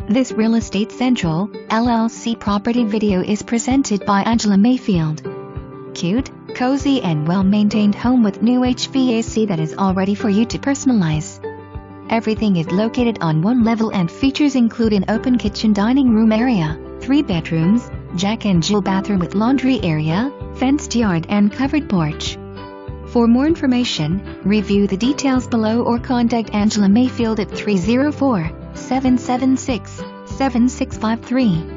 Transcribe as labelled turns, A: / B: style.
A: This Real Estate Central, LLC property video is presented by Angela Mayfield. Cute, cozy and well-maintained home with new HVAC that is all ready for you to personalize. Everything is located on one level and features include an open kitchen dining room area, 3 bedrooms, Jack and Jill bathroom with laundry area, fenced yard and covered porch. For more information, review the details below or contact Angela Mayfield at 304-776-7653.